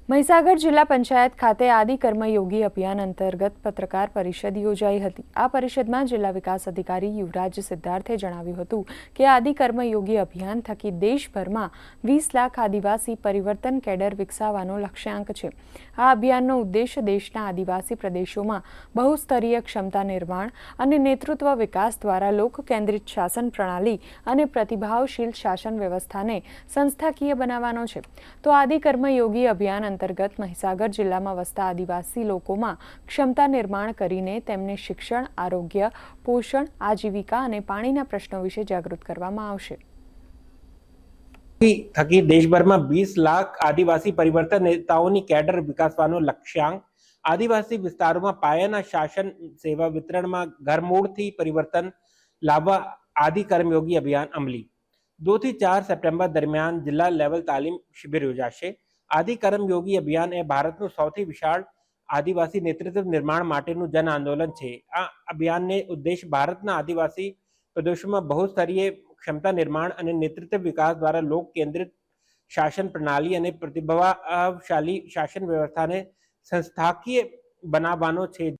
મહીસાગર જિલ્લા પંચાયત ખાતે આદિ કર્મયોગી અભિયાન અંતર્ગત પત્રકાર પરિષદ યોજાઈ હતી। આ પરિષદમાં જિલ્લા વિકાસ અધિકારી યુવરાજ સિદ્ધાર્થે જણાવ્યું હતું કે આદિ કર્મયોગી અભિયાન થકી દેશભરમાં 20 લાખ આદિવાસી પરિવર્તન કેડર વિકસાવવાનો લક્ષ્યાંક છે। આ અભિયાનનો ઉદ્દેશ્ય દેશના આદિવાસી પ્રદેશોમાં બહુસ્તરીય ક્ષમતા નિર્માણ અને નેતૃત્વ વિકાસ દ્વારા લોક કેન્દ્રિત શાસન પ્રણાલી અને પ્રતિભાવશીલ શાસન વ્યવસ્થાને સંસ્થાકીય બનાવવાનો છે। તો આદિ કર્મયોગી અભિયાન अंतर्गत महीसागर जिल्ला में वसता आदिवासी लोगों में क्षमता निर्माण करीने तेमने शिक्षण, आरोग्य, पोषण, आजीविका और पाणीना प्रश्नों विषे जागृत करवामां आवशे। थकी देशभर में 20 लाख आदिवासी परिवर्तन नेताओं की कैडर विकासवानो लक्ष्यांक, आदिवासी विस्तारों में पायाना शासन सेवा वितरण में घरमूळ थी परिवर्तन लाववा आदि कर्मयोगी अभियान अमली 2 થી 4 सप्टेम्बर दरमियान जिला लेवल तालीम शिबिर योजाशे। आदि कर्मयोगी अभियान ए भारतનું સૌથી વિશાળ આદિવાસી નેતૃત્વ નિર્માણ માટેનું જન આંદોલન છે। આ અભિયાનને ઉદ્દેશ ભારતના આદિવાસી પ્રદેશોમાં બહુસ્તરીય ક્ષમતા નિર્માણ અને નેતૃત્વ વિકાસ દ્વારા લોક કેન્દ્રિત શાસન પ્રણાલી અને પ્રતિભાવશાળી શાસન વ્યવસ્થાને સંસ્થાકીય બનાવવાનો છે।